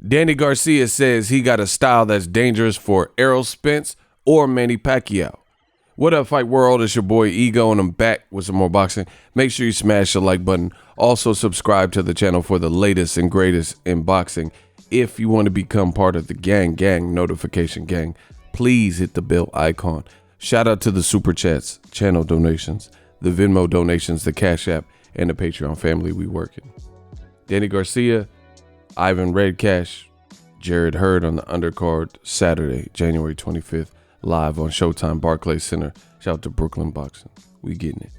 Danny Garcia says he got a style that's dangerous for Errol, Spence, or Manny Pacquiao. What up, Fight World? It's your boy Ego, and I'm back with some more boxing. Make sure you smash the like button. Also, subscribe to the channel for the latest and greatest in boxing. If you want to become part of the gang notification gang, please hit the bell icon. Shout out to the Super Chats, channel donations, the Venmo donations, the Cash App, and the Patreon family we working. Danny Garcia, Ivan Red Cash, Jared Hurd on the undercard Saturday, January 25th, live on Showtime Barclays Center. Shout out to Brooklyn Boxing. We getting it.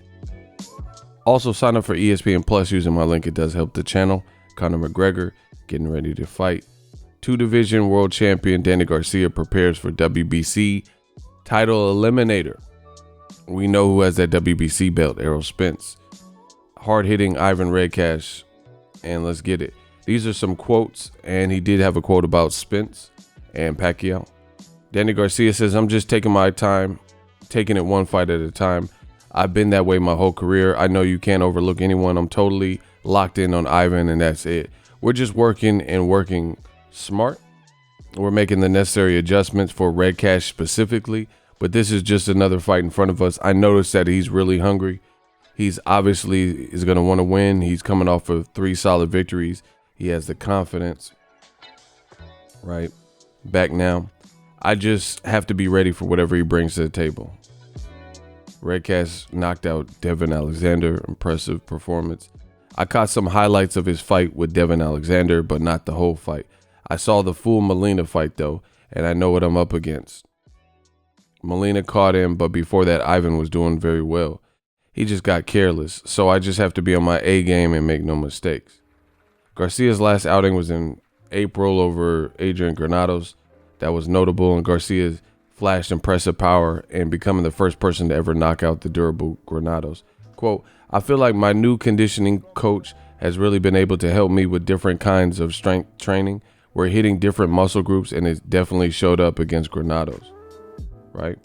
Also, sign up for ESPN Plus using my link. It does help the channel. Conor McGregor getting ready to fight. 2-division world champion Danny Garcia prepares for WBC title eliminator. We know who has that WBC belt, Errol Spence. Hard-hitting Ivan Red Cash. And let's get it. These are some quotes, and he did have a quote about Spence and Pacquiao. Danny Garcia says, "I'm just taking my time, taking it one fight at a time. I've been that way my whole career. I know you can't overlook anyone. I'm totally locked in on Ivan, and that's it. We're just working and working smart. We're making the necessary adjustments for Red Cash specifically, but this is just another fight in front of us. I noticed that he's really hungry. He's obviously is going to want to win. He's coming off of 3 solid victories. He has the confidence, right? Back now. I just have to be ready for whatever he brings to the table." Red Cash knocked out Devin Alexander. Impressive performance. "I caught some highlights of his fight with Devin Alexander, but not the whole fight. I saw the full Molina fight, though, and I know what I'm up against. Molina caught him, but before that, Ivan was doing very well. He just got careless, so I just have to be on my A game and make no mistakes." Garcia's last outing was in April over Adrian Granados. That was notable, and Garcia flashed impressive power and becoming the first person to ever knock out the durable Granados. Quote, "I feel like my new conditioning coach has really been able to help me with different kinds of strength training. We're hitting different muscle groups, and it definitely showed up against Granados." Right?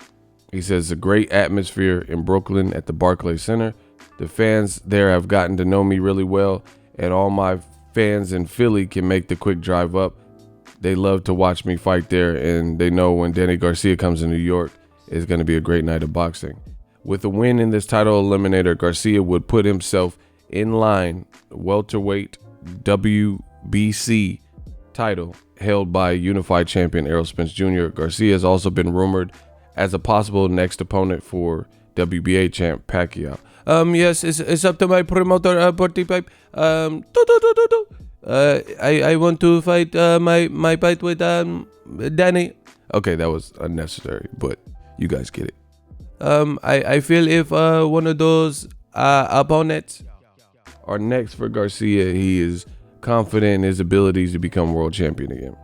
He says, "A great atmosphere in Brooklyn at the Barclays Center. The fans there have gotten to know me really well, and all my fans in Philly can make the quick drive up. They love to watch me fight there, and they know when Danny Garcia comes to New York, it's going to be a great night of boxing. With a win in this title eliminator, Garcia would put himself in line welterweight WBC title held by unified champion Errol Spence Jr. Garcia has also been rumored as a possible next opponent for WBA champ Pacquiao. Yes, it's up to my promoter, Party Pipe. I want to fight my fight with Danny." Okay, that was unnecessary, but you guys get it. I feel if one of those opponents are next for Garcia, he is confident in his abilities to become world champion again.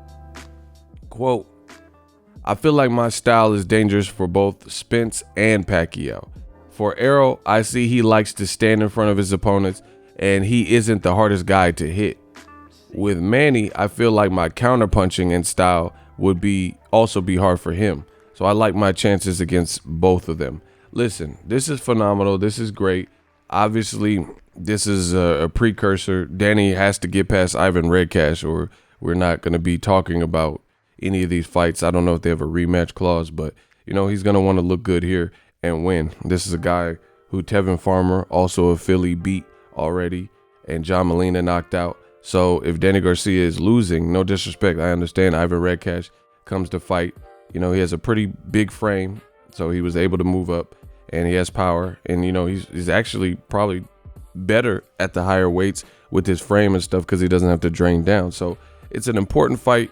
Quote, "I feel like my style is dangerous for both Spence and Pacquiao. For Errol, I see he likes to stand in front of his opponents, and he isn't the hardest guy to hit. With Manny, I feel like my counterpunching and style would also be hard for him. So I like my chances against both of them." Listen, this is phenomenal. This is great. Obviously, this is a precursor. Danny has to get past Ivan Red Cash, or we're not going to be talking about any of these fights. I don't know if they have a rematch clause, but you know he's going to want to look good here and win. This is a guy who Tevin Farmer, also a Philly, beat already, and John Molina knocked out. So if Danny Garcia is losing, no disrespect, I understand Ivan Red Cash comes to fight. You know, he has a pretty big frame, so he was able to move up, and he has power. And, you know, he's actually probably better at the higher weights with his frame and stuff because he doesn't have to drain down. So it's an important fight,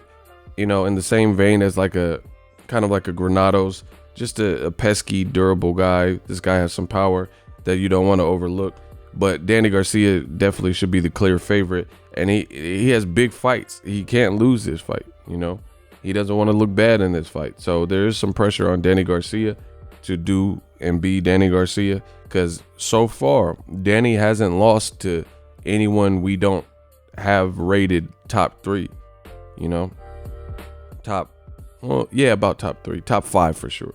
you know, in the same vein as like a kind of like a Granados, just a pesky, durable guy. This guy has some power that you don't want to overlook. But Danny Garcia definitely should be the clear favorite. And he has big fights. He can't lose this fight, you know. He doesn't want to look bad in this fight. So there is some pressure on Danny Garcia to do and be Danny Garcia. Because so far, Danny hasn't lost to anyone we don't have rated top 3, you know. About top 3, top 5 for sure.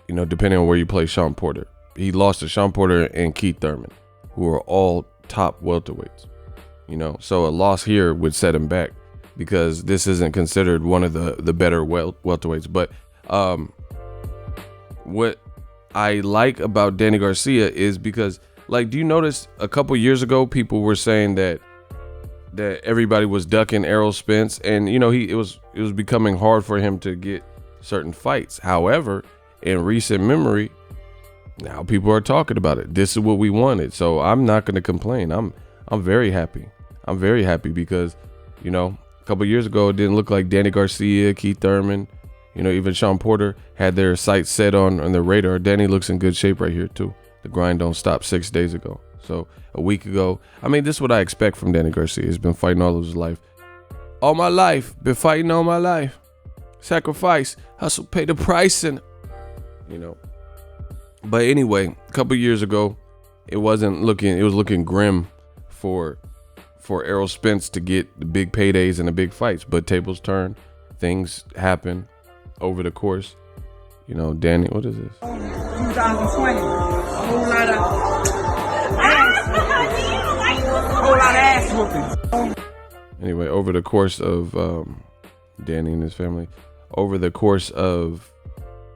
you know, depending on where you play Sean Porter. He lost to Sean Porter and Keith Thurman, who are all top welterweights. You know, so a loss here would set him back because this isn't considered one of the better welterweights. But what I like about Danny Garcia is because, like, do you notice a couple years ago people were saying that everybody was ducking Errol Spence, and you know, it was becoming hard for him to get certain fights. However, in recent memory, now people are talking about it. This is what we wanted, so I'm not going to complain. I'm very happy. I'm very happy because, you know, a couple years ago it didn't look like Danny Garcia, Keith Thurman, you know, even Sean Porter had their sights set on their radar. Danny looks in good shape right here too. The grind don't stop 6 days ago. So a week ago, I mean, this is what I expect from Danny Garcia. He's been fighting all of his life. All my life, been fighting all my life. Sacrifice, hustle, pay the price, and, you know. But anyway, a couple years ago, it was looking grim for Errol Spence to get the big paydays and the big fights. But tables turn, things happen over the course. You know, Danny, what is this? 2020, a whole lot of ass whooping. Anyway, over the course of Danny and his family, over the course of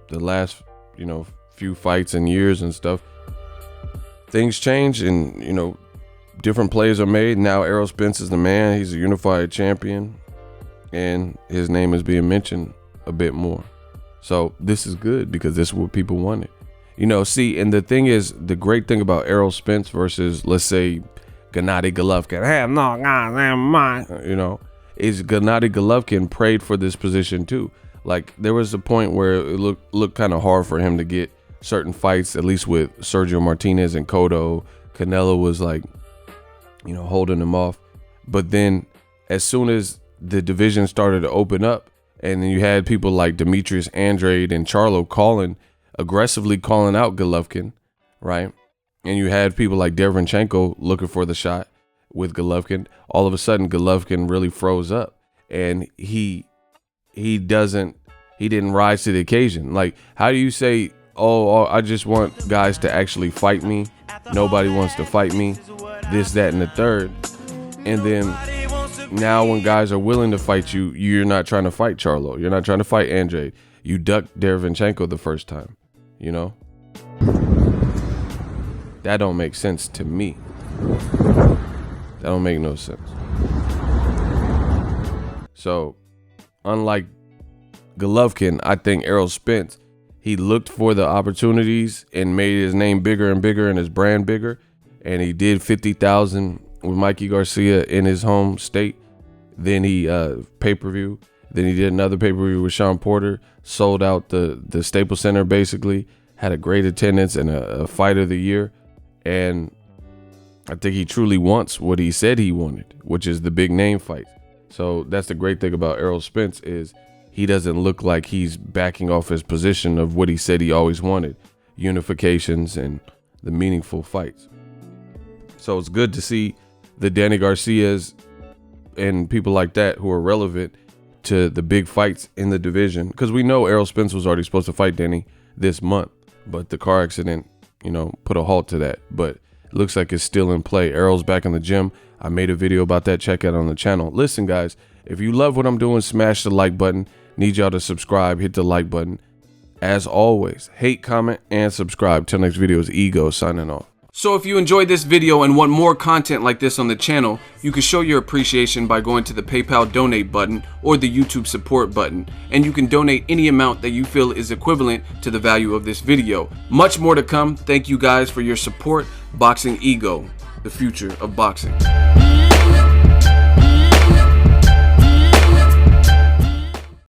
the last, you know, few fights and years and stuff, things change, and, you know, different plays are made. Now Errol Spence is the man. He's a unified champion, and his name is being mentioned a bit more. So this is good because this is what people wanted. You know, see, and the thing is, the great thing about Errol Spence versus, let's say, Gennady Golovkin, you know, is Gennady Golovkin prayed for this position too. Like, there was a point where it looked kind of hard for him to get certain fights, at least with Sergio Martinez and Cotto. Canelo was, like, you know, holding him off. But then as soon as the division started to open up, and then you had people like Demetrius Andrade and Charlo aggressively calling out Golovkin, right? And you had people like Derevyanchenko looking for the shot with Golovkin. All of a sudden, Golovkin really froze up, and he didn't rise to the occasion. Like, how do you say, oh, I just want guys to actually fight me, nobody wants to fight me, this, that, and the third, and then now when guys are willing to fight you, you're not trying to fight Charlo, you're not trying to fight Andrade, you ducked Derevyanchenko the first time, you know? That don't make sense to me. That don't make no sense. So, unlike Golovkin, I think Errol Spence, he looked for the opportunities and made his name bigger and bigger and his brand bigger. And he did 50,000 with Mikey Garcia in his home state. Then he pay-per-view. Then he did another pay-per-view with Sean Porter. Sold out the Staples Center, basically. Had a great attendance and a fight of the year. And I think he truly wants what he said he wanted, which is the big name fight. So that's the great thing about Errol Spence, is he doesn't look like he's backing off his position of what he said he always wanted, unifications and the meaningful fights. So it's good to see the Danny Garcias and people like that who are relevant to the big fights in the division, because we know Errol Spence was already supposed to fight Danny this month, but the car accident, you know, put a halt to that. But it looks like it's still in play. Errol's back in the gym. I made a video about that. Check it out on the channel. Listen, guys, if you love what I'm doing, smash the like button. Need y'all to subscribe. Hit the like button. As always, hate, comment, and subscribe. Till next video is Ego signing off. So if you enjoyed this video and want more content like this on the channel, you can show your appreciation by going to the PayPal donate button or the YouTube support button, and you can donate any amount that you feel is equivalent to the value of this video. Much more to come. Thank you guys for your support. Boxing Ego, the future of boxing.